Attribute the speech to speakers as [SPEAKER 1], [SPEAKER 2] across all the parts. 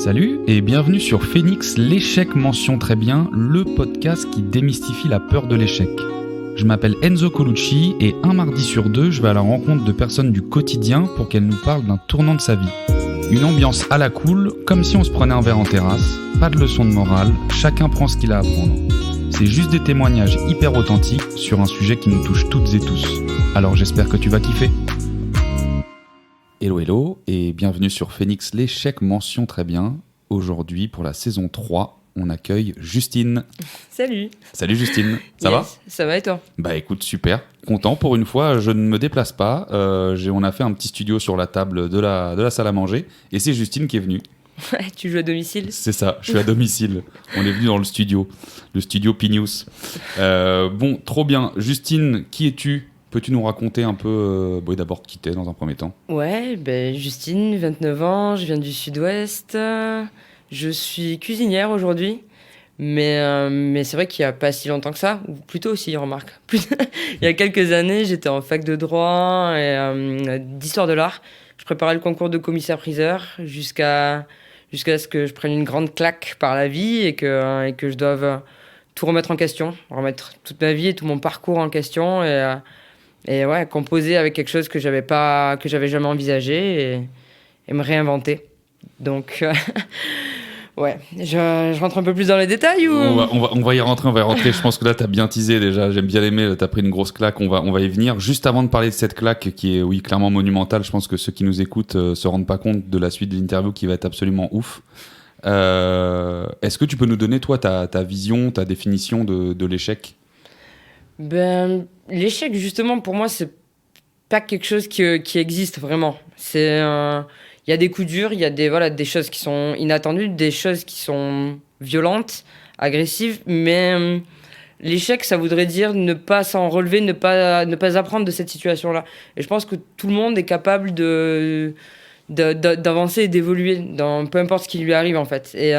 [SPEAKER 1] Salut et bienvenue sur Phoenix, l'échec mention très bien, le podcast qui démystifie la peur de l'échec. Je m'appelle Enzo Colucci et un mardi sur deux, je vais à la rencontre de personnes du quotidien pour qu'elles nous parlent d'un tournant de sa vie. Une ambiance à la cool, comme si on se prenait un verre en terrasse, pas de leçon de morale, chacun prend ce qu'il a à prendre. C'est juste des témoignages hyper authentiques sur un sujet qui nous touche toutes et tous. Alors j'espère que tu vas kiffer. Hello et bienvenue sur Phoenix, l'échec mention très bien. Aujourd'hui, pour la saison 3, on accueille Justine.
[SPEAKER 2] Salut.
[SPEAKER 1] Salut Justine, ça va ?
[SPEAKER 2] Ça va et toi ?
[SPEAKER 1] Bah écoute, super. Content, pour une fois, je ne me déplace pas. On a fait un petit studio sur la table de la salle à manger et c'est Justine qui est venue.
[SPEAKER 2] Tu joues à domicile ?
[SPEAKER 1] C'est ça, je suis à domicile. On est venu dans le studio Pinius. Bon, trop bien. Justine, qui es-tu ? Peux-tu nous raconter un peu, d'abord qui t'es dans un premier temps ?
[SPEAKER 2] Ouais, Justine, 29 ans, je viens du sud-ouest. Je suis cuisinière aujourd'hui, mais c'est vrai qu'il n'y a pas si longtemps que ça, ou plutôt aussi, remarque. Il y a quelques années, j'étais en fac de droit et d'histoire de l'art. Je préparais le concours de commissaire-priseur jusqu'à ce que je prenne une grande claque par la vie et que je doive tout remettre en question, remettre toute ma vie et tout mon parcours en question et ouais, composer avec quelque chose que j'avais jamais envisagé et me réinventer. Donc, ouais, je rentre un peu plus dans les détails ou...
[SPEAKER 1] On va y rentrer. Je pense que là, t'as bien teasé déjà. J'aime bien l'aimer. T'as pris une grosse claque. On va y venir. Juste avant de parler de cette claque qui est, oui, clairement monumentale, je pense que ceux qui nous écoutent se rendent pas compte de la suite de l'interview qui va être absolument ouf. Est-ce que tu peux nous donner, toi, ta vision, ta définition de l'échec ?
[SPEAKER 2] L'échec, justement, pour moi, c'est pas quelque chose qui existe vraiment. Il y a des coups durs, il y a des choses qui sont inattendues, des choses qui sont violentes, agressives, mais l'échec, ça voudrait dire ne pas s'en relever, ne pas apprendre de cette situation-là. Et je pense que tout le monde est capable d'avancer et d'évoluer dans peu importe ce qui lui arrive, en fait. Et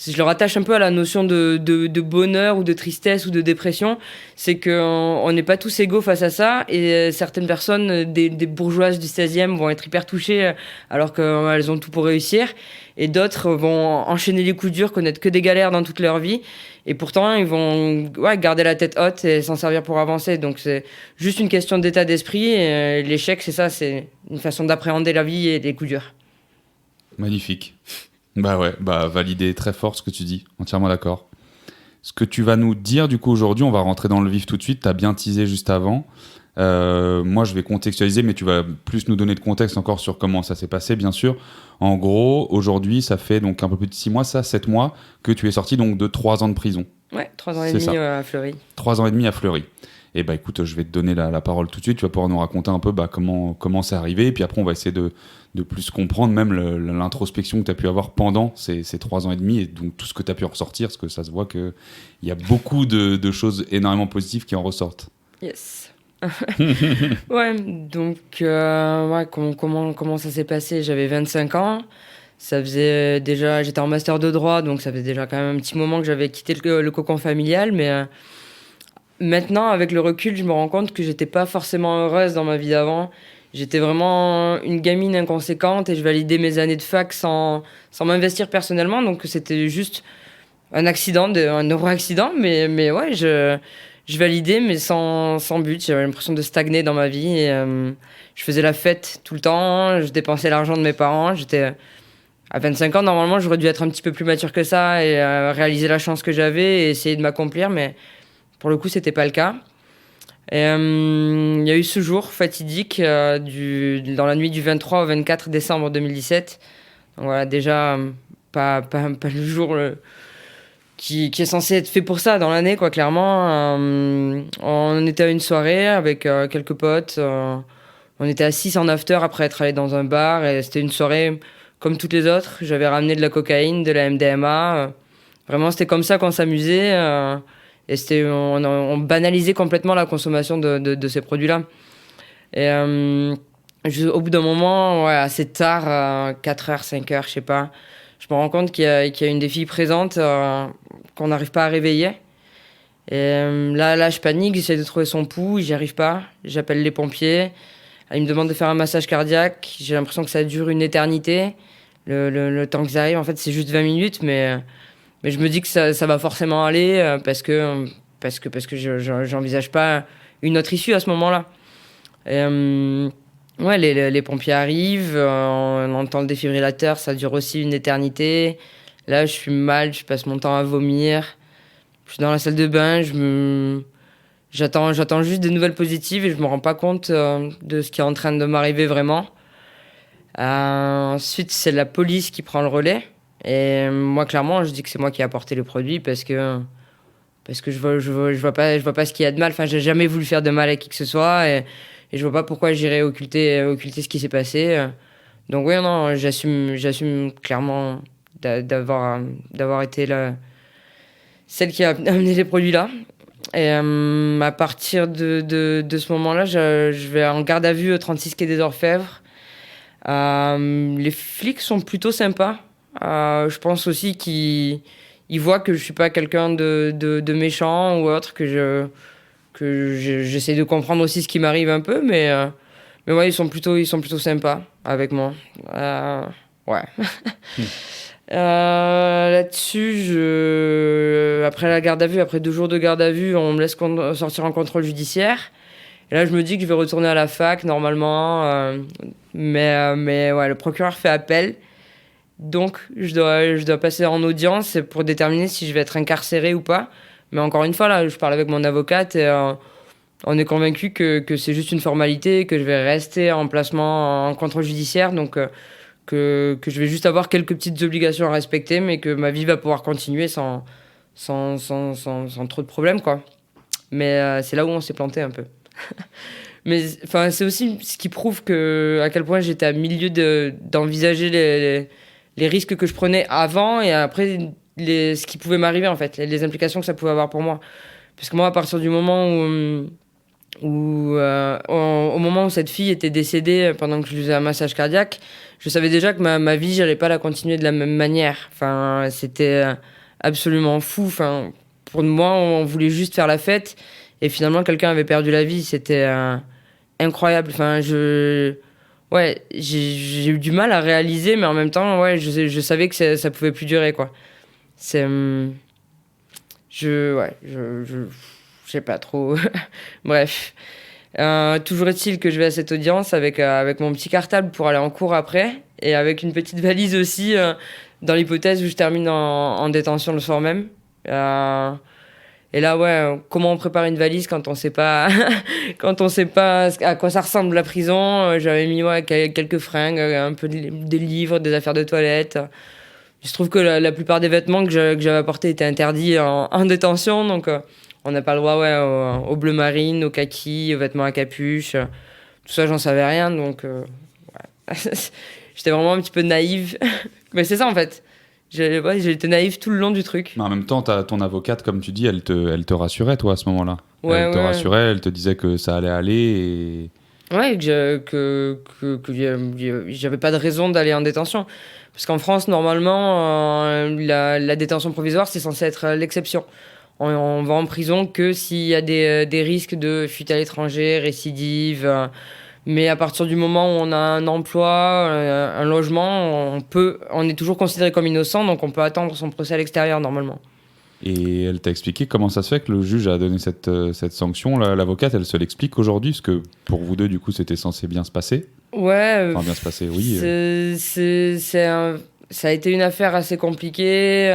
[SPEAKER 2] je le rattache un peu à la notion de bonheur ou de tristesse ou de dépression. C'est qu'on n'est pas tous égaux face à ça. Et certaines personnes, des bourgeoises du 16e, vont être hyper touchées alors qu'elles ont tout pour réussir. Et d'autres vont enchaîner les coups durs, connaître que des galères dans toute leur vie. Et pourtant, ils vont garder la tête haute et s'en servir pour avancer. Donc, c'est juste une question d'état d'esprit. Et l'échec, c'est ça, c'est une façon d'appréhender la vie et les coups durs.
[SPEAKER 1] Magnifique. Valider très fort ce que tu dis, entièrement d'accord. Ce que tu vas nous dire, du coup, aujourd'hui, on va rentrer dans le vif tout de suite. Tu as bien teasé juste avant. Moi, je vais contextualiser, mais tu vas plus nous donner de contexte encore sur comment ça s'est passé, bien sûr. En gros, aujourd'hui, ça fait donc un peu plus de 6 mois, 7 mois, que tu es sorti donc, de 3 ans de prison.
[SPEAKER 2] Ouais, 3 ans et demi à Fleury.
[SPEAKER 1] 3 ans et demi à Fleury. Et écoute, je vais te donner la parole tout de suite. Tu vas pouvoir nous raconter un peu comment c'est arrivé. Et puis après, on va essayer de plus comprendre même l'introspection que tu as pu avoir pendant ces 3 ans et demi et donc tout ce que tu as pu en ressortir, parce que ça se voit qu'il y a beaucoup de choses énormément positives qui en ressortent.
[SPEAKER 2] Yes. Ouais, donc comment ça s'est passé ? J'avais 25 ans. Ça faisait déjà, j'étais en master de droit, donc ça faisait déjà quand même un petit moment que j'avais quitté le cocon familial, mais maintenant, avec le recul, je me rends compte que j'étais pas forcément heureuse dans ma vie d'avant. J'étais vraiment une gamine inconséquente et je validais mes années de fac sans m'investir personnellement. Donc c'était juste un accident, un heureux accident. Mais ouais, je validais, mais sans but. J'avais l'impression de stagner dans ma vie. Et, je faisais la fête tout le temps. Je dépensais l'argent de mes parents. J'étais à 25 ans, normalement, j'aurais dû être un petit peu plus mature que ça et réaliser la chance que j'avais et essayer de m'accomplir. Mais pour le coup, c'était pas le cas. Et il y a eu ce jour fatidique dans la nuit du 23 au 24 décembre 2017. Donc voilà, déjà, pas le jour qui est censé être fait pour ça dans l'année, quoi, clairement. On était à une soirée avec quelques potes. On était à 6 en after après être allé dans un bar. Et c'était une soirée comme toutes les autres. J'avais ramené de la cocaïne, de la MDMA. Vraiment, c'était comme ça qu'on s'amusait. Et on banalisait complètement la consommation de ces produits-là. Et au bout d'un moment, assez tard, 4h, 5h, je sais pas, je me rends compte qu'il y a une des filles présentes qu'on n'arrive pas à réveiller. Et là, je panique, j'essaie de trouver son pouls, j'y arrive pas. J'appelle les pompiers. Ils me demandent de faire un massage cardiaque. J'ai l'impression que ça dure une éternité. le temps qu'ils arrivent, en fait, c'est juste 20 minutes, mais je me dis que ça va forcément aller parce que j'envisage pas une autre issue à ce moment-là. Et, ouais, les pompiers arrivent, on entend le défibrillateur, ça dure aussi une éternité. Là, je suis mal, je passe mon temps à vomir. Je suis dans la salle de bain, j'attends juste des nouvelles positives et je me rends pas compte de ce qui est en train de m'arriver vraiment. Ensuite, c'est la police qui prend le relais. Et moi, clairement, je dis que c'est moi qui ai apporté le produit parce que je vois pas ce qu'il y a de mal. Enfin, j'ai jamais voulu faire de mal à qui que ce soit et je vois pas pourquoi j'irais occulter ce qui s'est passé. Donc oui, non, j'assume clairement d'avoir été celle qui a amené les produits là. Et à partir de ce moment-là, je vais en garde à vue au 36 quai des Orfèvres. Les flics sont plutôt sympas. Je pense aussi qu'ils voient que je suis pas quelqu'un de méchant ou autre, que j'essaie de comprendre aussi ce qui m'arrive un peu, mais ouais, ils sont plutôt sympas avec moi. Ouais. Là-dessus, après la garde à vue, après 2 jours de garde à vue, on me laisse sortir en contrôle judiciaire. Et là, je me dis que je vais retourner à la fac normalement, mais ouais, le procureur fait appel. Donc, je dois passer en audience pour déterminer si je vais être incarcéré ou pas. Mais encore une fois, là, je parle avec mon avocate et on est convaincu que c'est juste une formalité, que je vais rester en placement en contrôle judiciaire. Donc, que je vais juste avoir quelques petites obligations à respecter, mais que ma vie va pouvoir continuer sans trop de problèmes, quoi. Mais c'est là où on s'est planté un peu. Mais enfin, c'est aussi ce qui prouve à quel point j'étais à milieu d'envisager les risques que je prenais avant et après ce qui pouvait m'arriver, en fait, les implications que ça pouvait avoir pour moi. Parce que moi, à partir du moment au moment où cette fille était décédée pendant que je lui faisais un massage cardiaque, je savais déjà que ma vie, j'allais pas la continuer de la même manière. Enfin, c'était absolument fou. Enfin, pour moi, on voulait juste faire la fête et finalement, quelqu'un avait perdu la vie. C'était incroyable. Enfin, ouais, j'ai eu du mal à réaliser, mais en même temps, ouais, je savais que ça pouvait plus durer, quoi. C'est... je sais pas trop. Bref. Toujours est-il que je vais à cette audience avec mon petit cartable pour aller en cours après, et avec une petite valise aussi, dans l'hypothèse où je termine en détention le soir même. Et là, ouais, comment on prépare une valise quand on sait pas, quand on sait pas à quoi ça ressemble la prison. J'avais mis quelques fringues, un peu des livres, des affaires de toilette. Il se trouve que la plupart des vêtements que j'avais apportés étaient interdits en détention, donc on n'a pas le droit, ouais, au bleu marine, au kaki, aux vêtements à capuche. Tout ça, j'en savais rien, donc ouais. J'étais vraiment un petit peu naïve. Mais c'est ça, en fait. J'ai été naïve tout le long du truc.
[SPEAKER 1] Mais en même temps, ton avocate, comme tu dis, elle te rassurait, toi, à ce moment-là.
[SPEAKER 2] Ouais,
[SPEAKER 1] elle te rassurait, elle te disait que ça allait aller. Ouais,
[SPEAKER 2] que j'avais pas de raison d'aller en détention. Parce qu'en France, normalement, la détention provisoire, c'est censé être l'exception. On va en prison que s'il y a des risques de fuite à l'étranger, récidive. Mais à partir du moment où on a un emploi, un logement, on est toujours considéré comme innocent, donc on peut attendre son procès à l'extérieur normalement.
[SPEAKER 1] Et elle t'a expliqué comment ça se fait que le juge a donné cette sanction. L'avocate, elle se l'explique aujourd'hui, parce que pour vous deux, du coup, c'était censé bien se passer.
[SPEAKER 2] Ouais.
[SPEAKER 1] Enfin, bien se passer, oui.
[SPEAKER 2] Ça a été une affaire assez compliquée.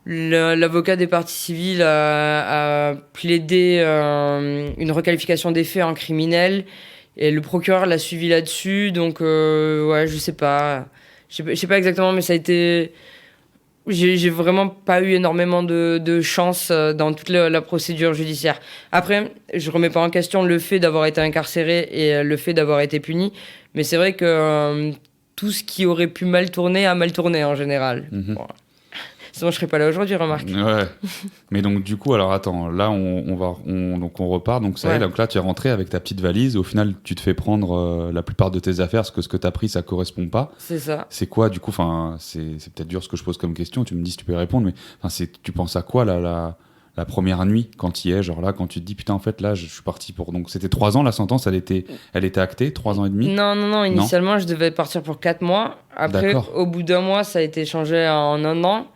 [SPEAKER 2] L'avocat des parties civiles a plaidé une requalification des faits en criminel. Et le procureur l'a suivi là-dessus, donc ouais, je sais pas exactement, mais ça a été... J'ai vraiment pas eu énormément de chance dans toute la procédure judiciaire. Après, je remets pas en question le fait d'avoir été incarcéré et le fait d'avoir été puni, mais c'est vrai que tout ce qui aurait pu mal tourner a mal tourné en général. Mm-hmm. Bon. Sinon, je serais pas là aujourd'hui, remarque.
[SPEAKER 1] Ouais. Mais donc, du coup, alors attends, là, on repart. Donc, ça y est, donc là, tu es rentré avec ta petite valise. Au final, tu te fais prendre la plupart de tes affaires, parce que ce que tu as pris, ça correspond pas.
[SPEAKER 2] C'est ça.
[SPEAKER 1] C'est quoi, du coup, c'est peut-être dur ce que je pose comme question, tu me dis si tu peux y répondre, mais tu penses à quoi, là, la première nuit quand tu y es, genre là, quand tu te dis, putain, en fait, là, je suis parti pour... Donc, c'était 3 ans, la sentence, elle était actée, 3 ans et demi?
[SPEAKER 2] Non, initialement, je devais partir pour 4 mois. Après,
[SPEAKER 1] D'accord.
[SPEAKER 2] au bout d'un mois, ça a été changé en 1 an.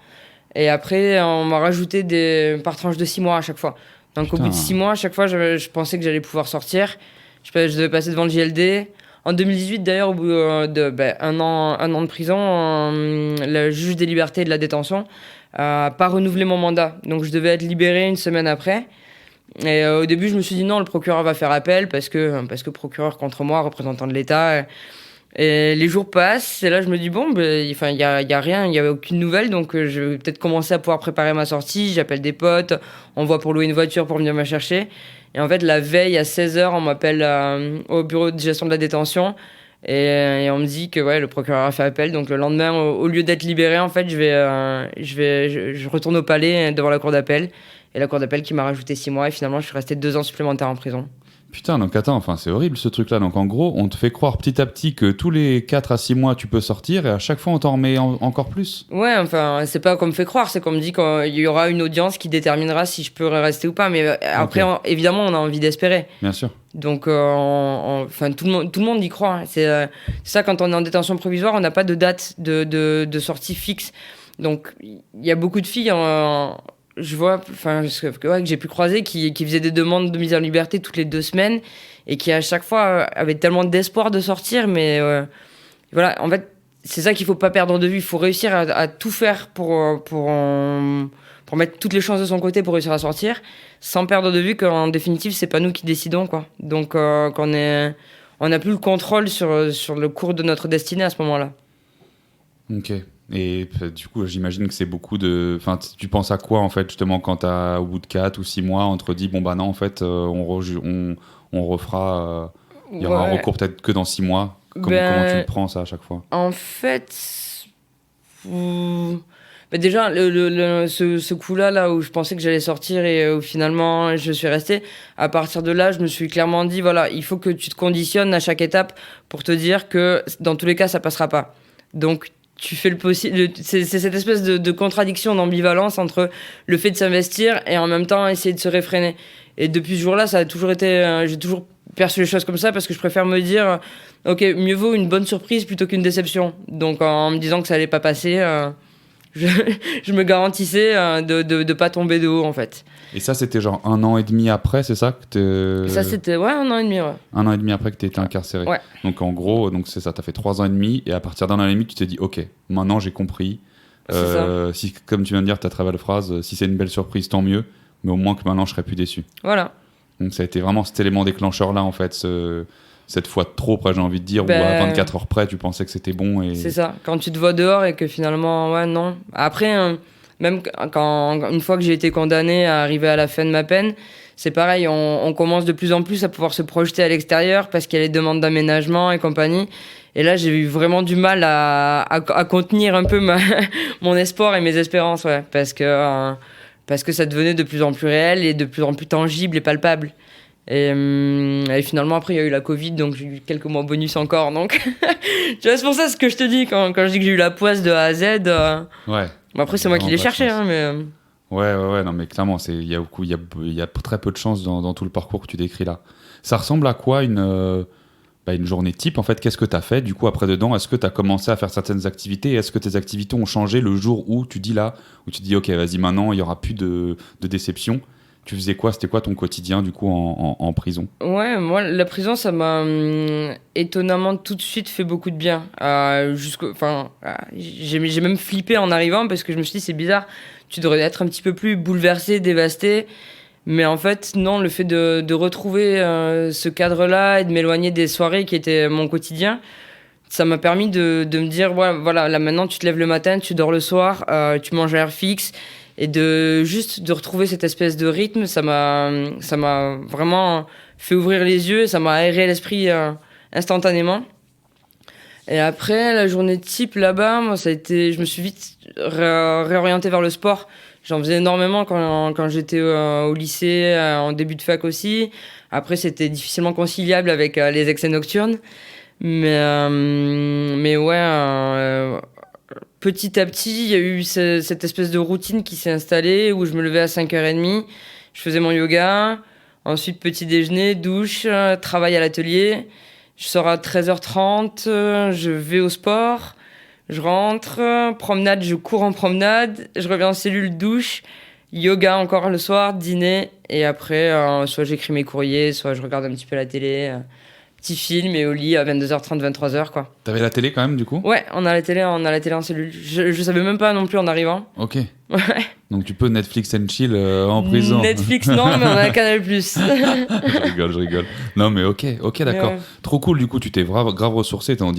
[SPEAKER 2] Et après, on m'a rajouté par tranche de 6 mois à chaque fois. Donc,
[SPEAKER 1] Putain.
[SPEAKER 2] au bout de 6 mois, à chaque fois, je pensais que j'allais pouvoir sortir. Je devais passer devant le JLD. En 2018, d'ailleurs, au bout de 1 an de prison, le juge des libertés et de la détention n'a pas renouvelé mon mandat. Donc, je devais être libéré une semaine après. Et au début, je me suis dit non, le procureur va faire appel parce que procureur contre moi, représentant de l'État. Et les jours passent, et là, je me dis bon, il y a rien, il n'y avait aucune nouvelle, donc je vais peut-être commencer à pouvoir préparer ma sortie. J'appelle des potes, on voit pour louer une voiture pour venir me chercher. Et en fait, la veille à 16h, on m'appelle au bureau de gestion de la détention. Et on me dit que ouais, le procureur a fait appel. Donc le lendemain, au lieu d'être libéré, en fait, je retourne au palais devant la cour d'appel. Et la cour d'appel qui m'a rajouté 6 mois. Et finalement, je suis resté 2 ans supplémentaires en prison.
[SPEAKER 1] Putain, donc attends, enfin, c'est horrible ce truc-là. Donc en gros, on te fait croire petit à petit que tous les 4 à 6 mois, tu peux sortir et à chaque fois, on t'en remet encore plus.
[SPEAKER 2] Ouais, enfin, c'est pas qu'on me fait croire, c'est qu'on me dit qu'il y aura une audience qui déterminera si je peux rester ou pas. Mais après, évidemment, on a envie d'espérer.
[SPEAKER 1] Bien sûr.
[SPEAKER 2] Donc, enfin, tout le monde y croit. C'est ça, quand on est en détention provisoire, on n'a pas de date de sortie fixe. Donc, il y a beaucoup de filles, je vois, enfin, que j'ai pu croiser, qui faisaient des demandes de mise en liberté toutes les 2 semaines et qui, à chaque fois, avaient tellement d'espoir de sortir. Mais voilà, en fait, c'est ça qu'il faut pas perdre de vue. Il faut réussir à tout faire pour mettre toutes les chances de son côté pour réussir à sortir, sans perdre de vue qu'en définitive, c'est pas nous qui décidons, quoi. Donc, on n'a plus le contrôle sur le cours de notre destinée à ce moment-là.
[SPEAKER 1] Ok. Et du coup, j'imagine que c'est beaucoup de... Enfin, tu penses à quoi, en fait, justement, quand au bout de 4 ou 6 mois, on te dit, bon, bah non, en fait, on refera... Il y aura un recours peut-être que dans 6 mois. Comment tu le prends, ça, à chaque fois?
[SPEAKER 2] En fait... déjà, ce coup-là, là où je pensais que j'allais sortir et où finalement je suis resté, à partir de là, je me suis clairement dit, voilà, il faut que tu te conditionnes à chaque étape pour te dire que dans tous les cas, ça passera pas. Donc, tu fais le possible. C'est cette espèce de contradiction, d'ambivalence entre le fait de s'investir et en même temps essayer de se réfréner. Et depuis ce jour-là, ça a toujours été... j'ai toujours perçu les choses comme ça parce que je préfère me dire, ok, mieux vaut une bonne surprise plutôt qu'une déception. Donc, en me disant que ça allait pas passer... je me garantissais de pas tomber de haut, en fait.
[SPEAKER 1] Et ça, c'était genre 1 an et demi après, c'est ça
[SPEAKER 2] Ça, c'était 1 an et demi, ouais.
[SPEAKER 1] 1 an et demi après que tu étais incarcéré.
[SPEAKER 2] Ouais.
[SPEAKER 1] Donc en gros, c'est ça, tu as fait 3 ans et demi, et à partir d'1 an et demi, tu t'es dit, ok, maintenant j'ai compris. Si, comme tu viens de dire, ta très belle phrase, si c'est une belle surprise, tant mieux, mais au moins que maintenant je serai plus déçu.
[SPEAKER 2] Voilà.
[SPEAKER 1] Donc ça a été vraiment cet élément déclencheur-là, en fait, cette fois de trop près, j'ai envie de dire, où à 24 heures près, tu pensais que c'était bon. Et...
[SPEAKER 2] C'est ça, quand tu te vois dehors et que finalement, ouais, non. Après, même une fois que j'ai été condamné à arriver à la fin de ma peine, c'est pareil, on commence de plus en plus à pouvoir se projeter à l'extérieur parce qu'il y a les demandes d'aménagement et compagnie. Et là, j'ai eu vraiment du mal à contenir un peu mon espoir et mes espérances, ouais, parce que ça devenait de plus en plus réel et de plus en plus tangible et palpable. Et finalement, après, il y a eu la Covid, donc j'ai eu quelques mois bonus encore. Donc, tu vois, c'est pour ça ce que je te dis quand je dis que j'ai eu la poisse de A à Z.
[SPEAKER 1] Ouais.
[SPEAKER 2] Bon, après, c'est moi qui l'ai cherché, hein, mais...
[SPEAKER 1] Ouais, non, mais clairement, il y a très peu de chance dans tout le parcours que tu décris là. Ça ressemble à quoi une journée type, en fait? Qu'est-ce que tu as fait, du coup, après dedans? Est-ce que tu as commencé à faire certaines activités? Est-ce que tes activités ont changé le jour où tu dis, ok, vas-y, maintenant, il n'y aura plus de déception? Tu faisais quoi? C'était quoi ton quotidien, du coup, en prison?
[SPEAKER 2] Ouais, moi, la prison, ça m'a étonnamment tout de suite fait beaucoup de bien. J'ai même flippé en arrivant parce que je me suis dit, c'est bizarre, tu devrais être un petit peu plus bouleversé, dévasté. Mais en fait, non, le fait de retrouver ce cadre-là et de m'éloigner des soirées qui étaient mon quotidien, ça m'a permis de me dire, voilà, là maintenant, tu te lèves le matin, tu dors le soir, tu manges à heure fixe. Et de retrouver cette espèce de rythme, ça m'a vraiment fait ouvrir les yeux, ça m'a aéré l'esprit instantanément. Et après, la journée type là-bas, moi, je me suis vite réorienté vers le sport. J'en faisais énormément quand j'étais au lycée, en début de fac aussi. Après, c'était difficilement conciliable avec les excès nocturnes. Mais ouais... petit à petit, il y a eu cette espèce de routine qui s'est installée où je me levais à 5h30, je faisais mon yoga, ensuite petit déjeuner, douche, travail à l'atelier. Je sors à 13h30, je vais au sport, je rentre, promenade, je cours en promenade, je reviens en cellule, douche, yoga encore le soir, dîner, et après, soit j'écris mes courriers, soit je regarde un petit peu la télé, petit film, et au lit à 22h30, 23h, quoi.
[SPEAKER 1] T'avais la télé quand même, du coup ?
[SPEAKER 2] Ouais, on a la télé en cellule. Je savais même pas non plus en arrivant.
[SPEAKER 1] Ok.
[SPEAKER 2] Ouais.
[SPEAKER 1] Donc tu peux Netflix and chill en prison.
[SPEAKER 2] Netflix, non, mais on a un Canal+.
[SPEAKER 1] Je rigole. Non, mais ok, d'accord.
[SPEAKER 2] Ouais.
[SPEAKER 1] Trop cool, du coup, tu t'es grave ressourcé. On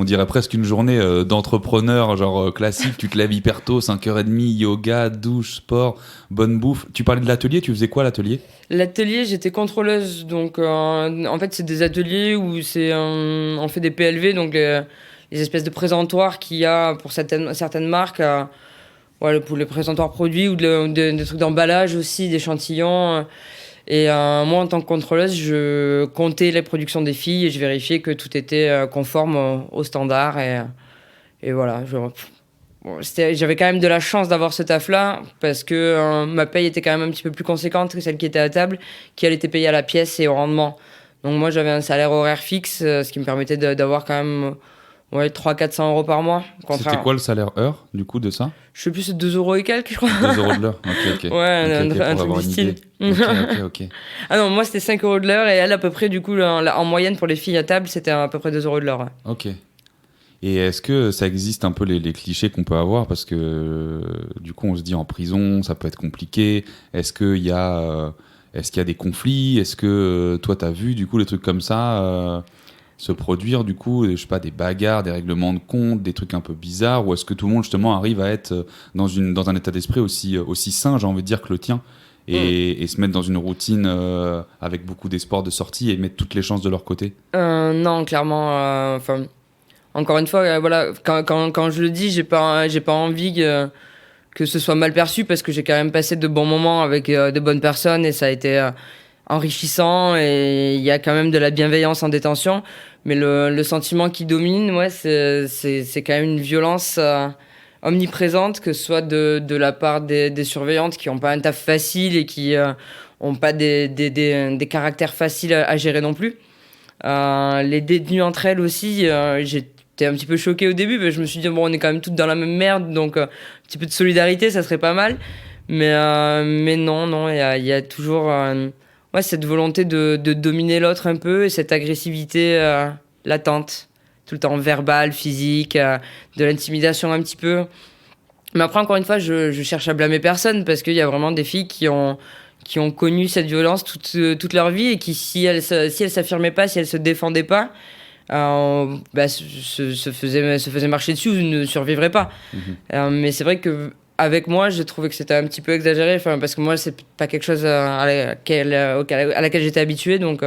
[SPEAKER 1] dirait presque une journée d'entrepreneur, genre classique. Tu te lèves hyper tôt, 5h30, yoga, douche, sport, bonne bouffe. Tu parlais de l'atelier, tu faisais quoi l'atelier ?
[SPEAKER 2] L'atelier, j'étais contrôleuse. Donc, en fait, c'est des ateliers où on fait des PLV, donc les espèces de présentoirs qu'il y a pour certaines marques. Voilà, pour les présentoirs produits ou des trucs d'emballage aussi, d'échantillons. Et moi, en tant que contrôleuse, je comptais les productions des filles et je vérifiais que tout était conforme aux standards. Et voilà. J'avais quand même de la chance d'avoir ce taf-là parce que ma paye était quand même un petit peu plus conséquente que celle qui était à table, qui elle était payée à la pièce et au rendement. Donc moi, j'avais un salaire horaire fixe, ce qui me permettait d'avoir quand même 300-400 euros par mois.
[SPEAKER 1] C'était quoi le salaire heure, du coup, de ça ?
[SPEAKER 2] Je sais plus, c'est 2 euros et quelques, je crois.
[SPEAKER 1] 2 euros de l'heure. Ok.
[SPEAKER 2] Ouais, un
[SPEAKER 1] pour
[SPEAKER 2] truc
[SPEAKER 1] avoir
[SPEAKER 2] du
[SPEAKER 1] une
[SPEAKER 2] style.
[SPEAKER 1] idée. Ok.
[SPEAKER 2] Ah non, moi c'était 5 euros de l'heure et elle, à peu près, du coup, en moyenne pour les filles à table, c'était à peu près 2 euros de l'heure. Ouais.
[SPEAKER 1] Ok. Et est-ce que ça existe un peu les clichés qu'on peut avoir ? Parce que du coup, on se dit en prison, ça peut être compliqué. Est-ce qu'il y a des conflits ? Est-ce que toi, tu as vu du coup les trucs comme ça se produire, du coup, je sais pas, des bagarres, des règlements de compte, des trucs un peu bizarres ? Ou est-ce que tout le monde justement arrive à être dans un état d'esprit aussi sain, j'ai envie de dire, que le tien ? Et se mettre dans une routine avec beaucoup d'espoir de sortie et mettre toutes les chances de leur côté ?
[SPEAKER 2] Non, clairement. Encore une fois, voilà, quand je le dis, j'ai pas envie que ce soit mal perçu parce que j'ai quand même passé de bons moments avec de bonnes personnes et ça a été enrichissant et il y a quand même de la bienveillance en détention. Mais le sentiment qui domine, ouais, c'est quand même une violence omniprésente, que ce soit de la part des surveillantes qui n'ont pas un taf facile et qui n'ont pas des caractères faciles à gérer non plus. Les détenues entre elles aussi, j'étais un petit peu choquée au début, parce que je me suis dit, bon, on est quand même toutes dans la même merde, donc un petit peu de solidarité, ça serait pas mal. Mais non, il y a toujours cette volonté de dominer l'autre un peu et cette agressivité latente, tout le temps verbale, physique, de l'intimidation un petit peu. Mais après, encore une fois, je cherche à blâmer personne parce qu'il y a vraiment des filles qui ont connu cette violence toute leur vie et qui, si elles s'affirmaient pas, si elles se défendaient pas, se faisaient marcher dessus ou ne survivraient pas. Mais c'est vrai que avec moi, j'ai trouvé que c'était un petit peu exagéré, parce que moi, c'est pas quelque chose à laquelle j'étais habitué, donc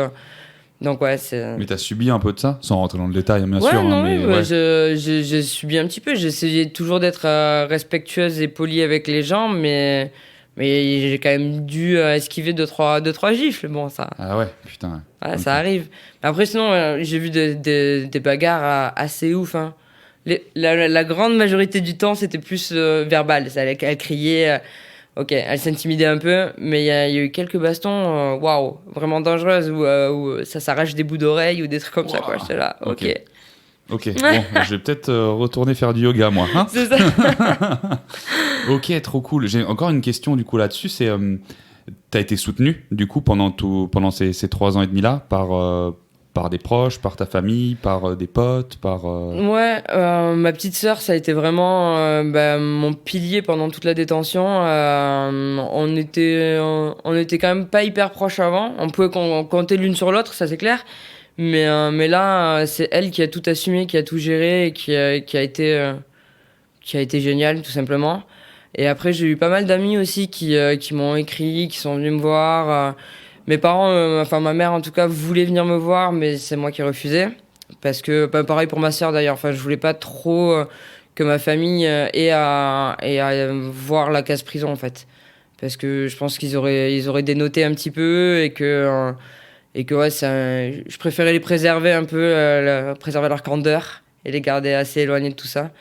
[SPEAKER 2] ouais, c'est...
[SPEAKER 1] Mais t'as subi un peu de ça, sans rentrer dans le détail, bien
[SPEAKER 2] ouais,
[SPEAKER 1] sûr.
[SPEAKER 2] Non,
[SPEAKER 1] mais
[SPEAKER 2] ouais. J'ai subi un petit peu. J'ai essayé toujours d'être respectueuse et polie avec les gens, mais j'ai quand même dû esquiver 2-3 gifles. Bon, ça...
[SPEAKER 1] Ah ouais, putain.
[SPEAKER 2] Ouais,
[SPEAKER 1] okay.
[SPEAKER 2] Ça arrive. Mais après, sinon, j'ai vu des bagarres assez ouf. Hein. La grande majorité du temps, c'était plus verbal. Elle criait... Ok, elle s'intimidait un peu, mais il y a eu quelques bastons, waouh, vraiment dangereuses, où ça s'arrache des bouts d'oreilles ou des trucs comme ça, quoi. J'étais là, ok.
[SPEAKER 1] Ok, bon, je vais peut-être retourner faire du yoga, moi. Hein.
[SPEAKER 2] C'est ça.
[SPEAKER 1] Ok, trop cool. J'ai encore une question, du coup, là-dessus. C'est, t'as été soutenu, du coup, pendant ces 3 ans et demi-là, par des proches, par ta famille, par des potes, par...
[SPEAKER 2] Ouais, ma petite sœur, ça a été vraiment mon pilier pendant toute la détention. On était quand même pas hyper proches avant. On pouvait compter l'une sur l'autre, ça c'est clair. Mais là, c'est elle qui a tout assumé, qui a tout géré et qui a été géniale, tout simplement. Et après, j'ai eu pas mal d'amis aussi qui m'ont écrit, qui sont venus me voir. Mes parents, ma mère en tout cas, voulait venir me voir, mais c'est moi qui refusais. Parce que, pareil pour ma sœur d'ailleurs, je voulais pas trop que ma famille ait à voir la case prison en fait. Parce que je pense qu'ils auraient dénoté un petit peu et que ouais, je préférais les préserver un peu, préserver leur candeur et les garder assez éloignés de tout ça.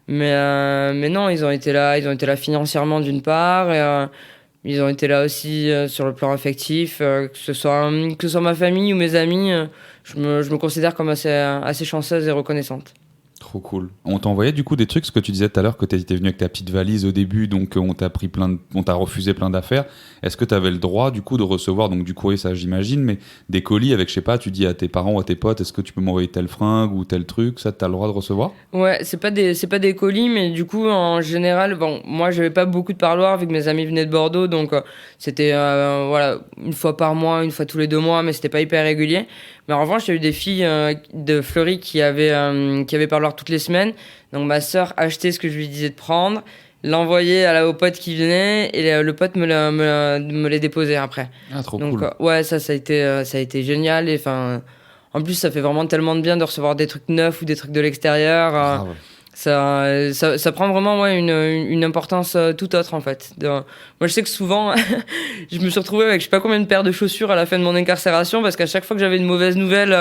[SPEAKER 2] Mais non, ils ont été là financièrement d'une part, et ils ont été là aussi sur le plan affectif, que ce soit ma famille ou mes amis. Je me considère comme assez chanceuse et reconnaissante.
[SPEAKER 1] Trop cool. On t'a envoyé du coup des trucs, ce que tu disais tout à l'heure, que tu étais venu avec ta petite valise au début, donc on t'a refusé plein d'affaires. Est-ce que tu avais le droit du coup de recevoir, donc du courrier, ça j'imagine, mais des colis avec, je sais pas, tu dis à tes parents ou à tes potes, est-ce que tu peux m'envoyer telle fringue ou tel truc, ça t'as le droit de recevoir?
[SPEAKER 2] Ouais, c'est pas des colis, mais du coup, en général, bon, moi, j'avais pas beaucoup de parloirs vu que mes amis venaient de Bordeaux, donc c'était voilà, une fois par mois, une fois tous les 2 mois, mais c'était pas hyper régulier. Mais en revanche, il y a eu des filles de Fleury qui avaient parloir toutes les semaines. Donc ma sœur achetait ce que je lui disais de prendre, l'envoyait au pote qui venait, et le pote me les déposait après.
[SPEAKER 1] Ah, trop
[SPEAKER 2] Donc
[SPEAKER 1] cool.
[SPEAKER 2] ouais, ça a été génial. Et enfin, en plus, ça fait vraiment tellement de bien de recevoir des trucs neufs ou des trucs de l'extérieur.
[SPEAKER 1] Grave.
[SPEAKER 2] Ça prend vraiment ouais, une importance tout autre en fait. Moi je sais que souvent je me suis retrouvé avec je sais pas combien de paires de chaussures à la fin de mon incarcération, parce qu'à chaque fois que j'avais une mauvaise nouvelle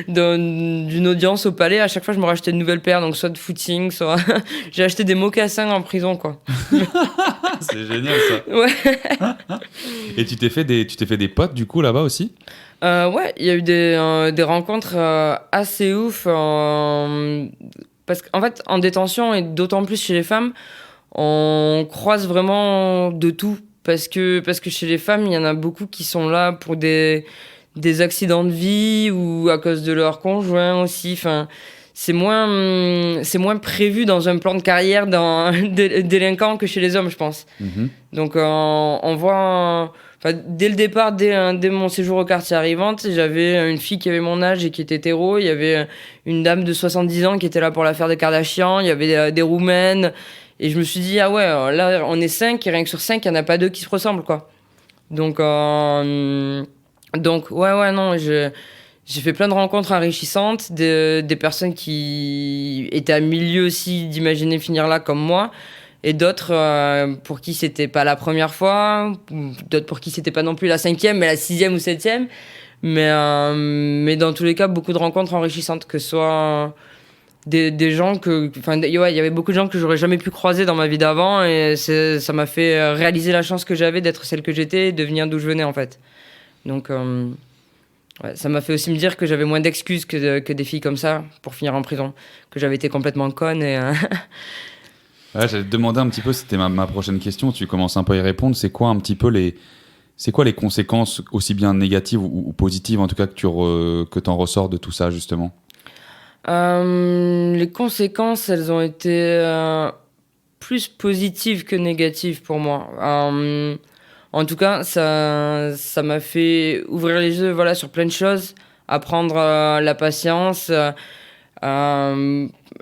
[SPEAKER 2] d'une audience au palais, à chaque fois je me rachetais une nouvelle paire, donc soit de footing, soit j'ai acheté des mocassins en prison quoi.
[SPEAKER 1] C'est génial ça.
[SPEAKER 2] Ouais.
[SPEAKER 1] Et tu t'es fait des potes du coup là-bas aussi?
[SPEAKER 2] Ouais, il y a eu des rencontres assez ouf. Parce qu'en fait, en détention, et d'autant plus chez les femmes, on croise vraiment de tout. Parce que chez les femmes, il y en a beaucoup qui sont là pour des accidents de vie ou à cause de leur conjoint aussi. Enfin, c'est moins prévu dans un plan de carrière d'un délinquant que chez les hommes, je pense.
[SPEAKER 1] Mhm.
[SPEAKER 2] Donc, on voit... Enfin, dès le départ, dès mon séjour au quartier arrivante, j'avais une fille qui avait mon âge et qui était hétéro. Il y avait une dame de 70 ans qui était là pour l'affaire des Kardashians. Il y avait des Roumaines. Et je me suis dit, ah ouais, là, on est 5, et rien que sur 5, il n'y en a pas 2 qui se ressemblent, quoi. Donc ouais, non, j'ai fait plein de rencontres enrichissantes, des personnes qui étaient à milieu aussi d'imaginer finir là comme moi, et d'autres pour qui c'était pas la première fois, d'autres pour qui c'était pas non plus la 5e, mais la 6e ou 7e. Mais dans tous les cas, beaucoup de rencontres enrichissantes, que ce soit des gens que... Enfin, ouais, il y avait beaucoup de gens que j'aurais jamais pu croiser dans ma vie d'avant, et ça m'a fait réaliser la chance que j'avais d'être celle que j'étais et de venir d'où je venais, en fait. Donc, ouais, ça m'a fait aussi me dire que j'avais moins d'excuses que des filles comme ça pour finir en prison, que j'avais été complètement conne et...
[SPEAKER 1] Ouais, j'allais te demander un petit peu, c'était ma prochaine question, tu commences un peu à y répondre, c'est quoi les conséquences aussi bien négatives ou positives en tout cas que t'en ressors de tout ça justement?
[SPEAKER 2] Les conséquences, elles ont été plus positives que négatives pour moi. En tout cas, ça m'a fait ouvrir les yeux, voilà, sur plein de choses, apprendre la patience,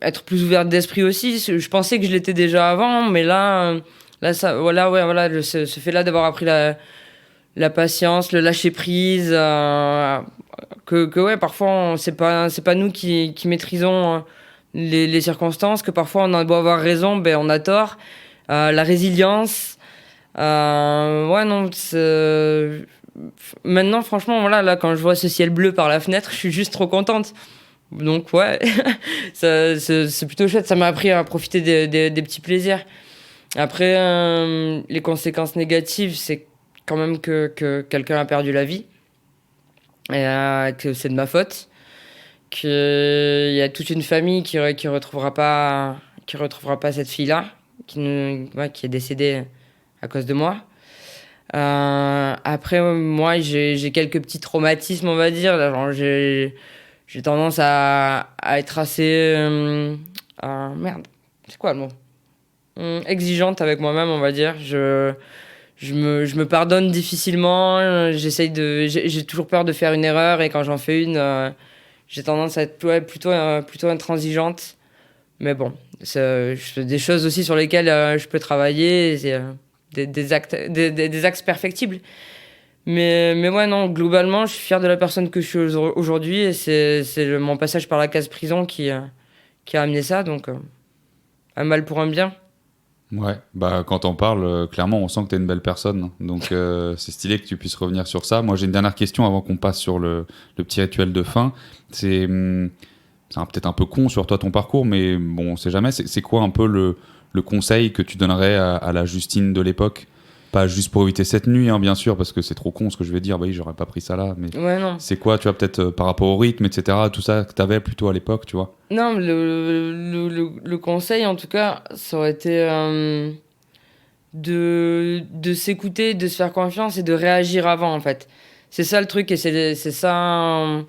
[SPEAKER 2] être plus ouverte d'esprit aussi. Je pensais que je l'étais déjà avant, mais là ça, voilà, ouais, voilà, ce fait-là d'avoir appris la patience, le lâcher prise, que ouais, parfois c'est pas nous qui maîtrisons les circonstances, que parfois on a beau avoir raison, ben on a tort. La résilience, ouais, non, maintenant franchement, voilà, là quand je vois ce ciel bleu par la fenêtre, je suis juste trop contente. Donc ouais, c'est plutôt chouette, ça m'a appris à profiter des petits plaisirs. Après, les conséquences négatives, c'est quand même que quelqu'un a perdu la vie, et que c'est de ma faute, qu'il y a toute une famille qui retrouvera pas cette fille-là, qui est décédée à cause de moi. Après, moi, j'ai quelques petits traumatismes, on va dire. Genre, j'ai tendance à être assez... merde, c'est quoi le mot ? Exigeante avec moi-même, on va dire. Je me pardonne difficilement. J'ai toujours peur de faire une erreur, et quand j'en fais une, j'ai tendance à être plutôt intransigeante. Mais bon, c'est des choses aussi sur lesquelles je peux travailler. C'est des axes perfectibles. Mais ouais, non, globalement, je suis fier de la personne que je suis aujourd'hui, et c'est mon passage par la case prison qui a amené ça. Donc, un mal pour un bien.
[SPEAKER 1] Ouais, bah quand on parle, clairement, on sent que t'es une belle personne. Donc c'est stylé que tu puisses revenir sur ça. Moi, j'ai une dernière question avant qu'on passe sur le petit rituel de fin. C'est c'est peut-être un peu con sur toi ton parcours, mais bon, on sait jamais. C'est quoi un peu le conseil que tu donnerais à la Justine de l'époque? Pas juste pour éviter cette nuit, hein, bien sûr, parce que c'est trop con ce que je vais dire. Bah oui, j'aurais pas pris ça là. Mais
[SPEAKER 2] Ouais, non.
[SPEAKER 1] c'est quoi, tu vois, peut-être par rapport au rythme, etc., tout ça que t'avais plutôt à l'époque, tu vois?
[SPEAKER 2] Non, le conseil, en tout cas, ça aurait été de s'écouter, de se faire confiance et de réagir avant, en fait. C'est ça le truc, et c'est ça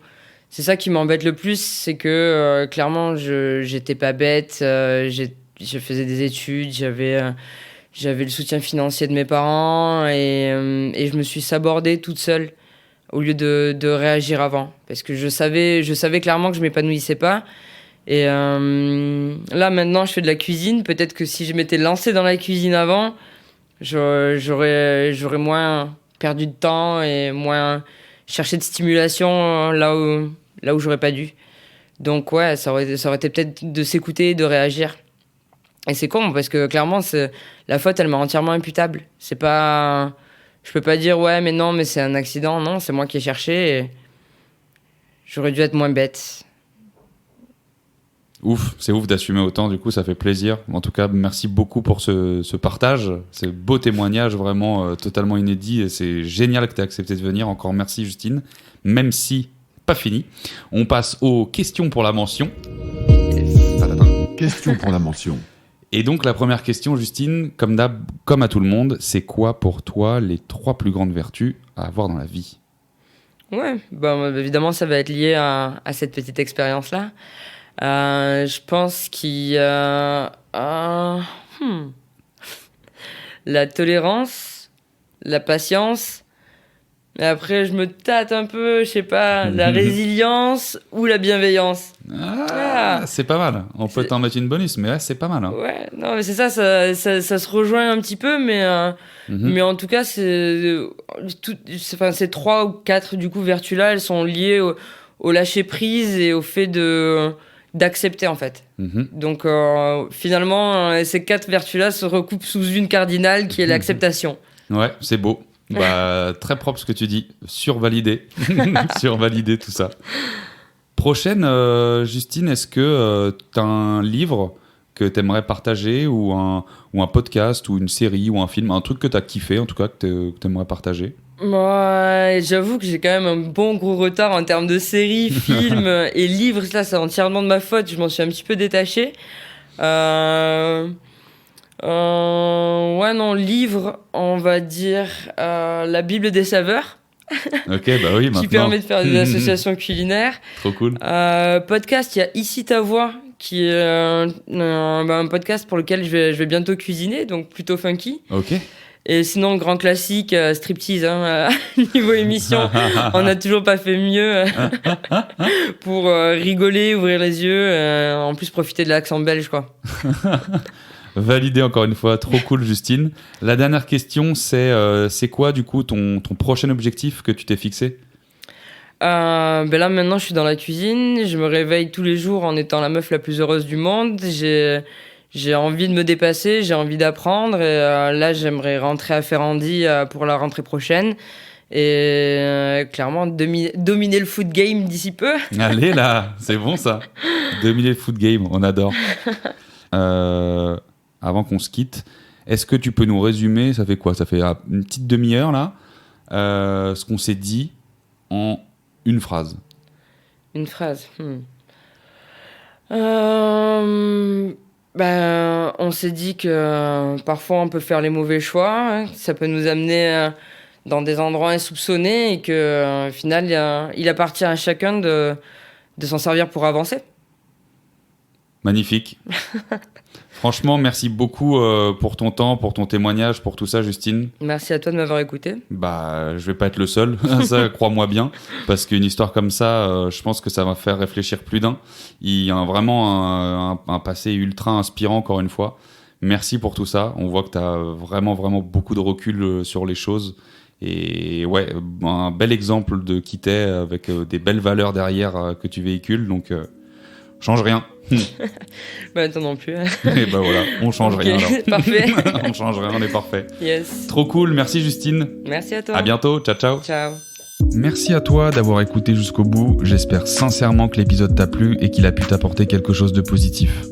[SPEAKER 2] qui m'embête le plus, c'est que clairement, j'étais pas bête, je faisais des études, j'avais le soutien financier de mes parents, et je me suis sabordée toute seule au lieu de réagir avant. Parce que je savais clairement que je m'épanouissais pas. Et là, maintenant, je fais de la cuisine. Peut-être que si je m'étais lancée dans la cuisine avant, j'aurais moins perdu de temps et moins cherché de stimulation là où j'aurais pas dû. Donc ouais, ça aurait été peut-être de s'écouter et de réagir. Et c'est con parce que clairement, la faute, elle m'est entièrement imputable. C'est pas, je peux pas dire ouais, mais non, mais c'est un accident. Non, c'est moi qui ai cherché. Et j'aurais dû être moins bête.
[SPEAKER 1] Ouf, c'est ouf d'assumer autant, du coup, ça fait plaisir. En tout cas, merci beaucoup pour ce partage. C'est un beau témoignage, vraiment totalement inédit. Et c'est génial que tu aies accepté de venir. Encore merci, Justine. Même si, pas fini. On passe aux questions pour la mention.
[SPEAKER 3] Question pour la mention.
[SPEAKER 1] Et donc, la première question, Justine, comme à tout le monde, c'est quoi pour toi les 3 plus grandes vertus à avoir dans la vie?
[SPEAKER 2] Ouais, bon, évidemment, ça va être lié à cette petite expérience-là. Je pense qu'il y a la tolérance, la patience, et après je me tâte un peu, je sais pas, la résilience ou la bienveillance.
[SPEAKER 1] C'est pas mal. On peut t'en mettre une bonus, mais ouais, c'est pas mal. Hein.
[SPEAKER 2] Ouais, non, mais c'est ça se rejoint un petit peu, mais en tout cas, ces 3 ou 4 du coup vertus-là, elles sont liées au lâcher prise et au fait d'accepter en fait. Donc finalement, ces 4 vertus-là se recoupent sous une cardinale qui est l'acceptation.
[SPEAKER 1] Ouais, c'est beau. Très propre ce que tu dis. Survalidé. Survalidé tout ça. Prochaine, Justine, est-ce que tu as un livre que tu aimerais partager ou un podcast ou une série ou un film, un truc que tu as kiffé en tout cas, que tu aimerais partager?
[SPEAKER 2] Moi, j'avoue que j'ai quand même un bon gros retard en termes de séries, films et livres. Là, c'est entièrement de ma faute. Je m'en suis un petit peu détachée. Ouais, non, livre, on va dire la Bible des saveurs.
[SPEAKER 1] Ok, bah oui, maintenant.
[SPEAKER 2] Qui permet de faire des associations culinaires.
[SPEAKER 1] Trop cool.
[SPEAKER 2] Podcast, il y a Ici ta voix, qui est un podcast pour lequel je vais bientôt cuisiner, donc plutôt funky.
[SPEAKER 1] Ok.
[SPEAKER 2] Et sinon, grand classique, striptease, niveau émission, on n'a toujours pas fait mieux pour rigoler, ouvrir les yeux, en plus profiter de l'accent belge, quoi.
[SPEAKER 1] Validé encore une fois, trop cool Justine. La dernière question, c'est quoi du coup ton prochain objectif que tu t'es fixé?
[SPEAKER 2] Là maintenant je suis dans la cuisine, je me réveille tous les jours en étant la meuf la plus heureuse du monde, j'ai envie de me dépasser, j'ai envie d'apprendre et là j'aimerais rentrer à Ferrandi pour la rentrée prochaine et clairement dominer le food game d'ici peu.
[SPEAKER 1] Allez là, c'est bon ça. Dominer le food game, on adore. Avant qu'on se quitte, est-ce que tu peux nous résumer, ça fait quoi? Ça fait une petite demi-heure là, ce qu'on s'est dit en une phrase.
[SPEAKER 2] Une phrase. On s'est dit que parfois on peut faire les mauvais choix, hein, ça peut nous amener dans des endroits insoupçonnés et que au final il appartient à chacun de s'en servir pour avancer.
[SPEAKER 1] Magnifique. Franchement, merci beaucoup pour ton temps, pour ton témoignage, pour tout ça, Justine.
[SPEAKER 2] Merci à toi de m'avoir écouté.
[SPEAKER 1] Je vais pas être le seul, ça, crois-moi bien, parce qu'une histoire comme ça, je pense que ça va faire réfléchir plus d'un. Il y a vraiment un passé ultra inspirant, encore une fois. Merci pour tout ça. On voit que tu as vraiment, vraiment beaucoup de recul sur les choses. Et ouais, un bel exemple de qui t'es, avec des belles valeurs derrière que tu véhicules. Donc, change rien.
[SPEAKER 2] Toi non plus.
[SPEAKER 1] Et voilà, on change rien alors.
[SPEAKER 2] Parfait.
[SPEAKER 1] On change rien, on est parfait.
[SPEAKER 2] Yes.
[SPEAKER 1] Trop cool, merci Justine.
[SPEAKER 2] Merci à toi.
[SPEAKER 1] À bientôt, ciao ciao.
[SPEAKER 2] Ciao.
[SPEAKER 1] Merci à toi d'avoir écouté jusqu'au bout, j'espère sincèrement que l'épisode t'a plu et qu'il a pu t'apporter quelque chose de positif.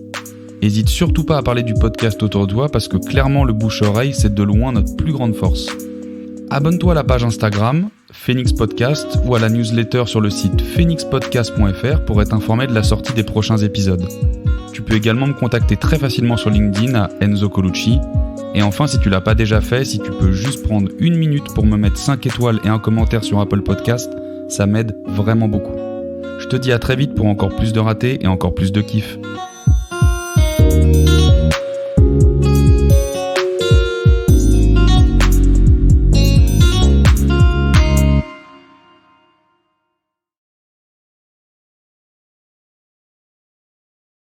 [SPEAKER 1] N'hésite surtout pas à parler du podcast autour de toi parce que clairement le bouche-oreille c'est de loin notre plus grande force. Abonne-toi à la page Instagram, Phoenix Podcast, ou à la newsletter sur le site phoenixpodcast.fr pour être informé de la sortie des prochains épisodes. Tu peux également me contacter très facilement sur LinkedIn à Enzo Colucci. Et enfin, si tu l'as pas déjà fait, si tu peux juste prendre 1 minute pour me mettre 5 étoiles et un commentaire sur Apple Podcast, ça m'aide vraiment beaucoup. Je te dis à très vite pour encore plus de ratés et encore plus de kiff.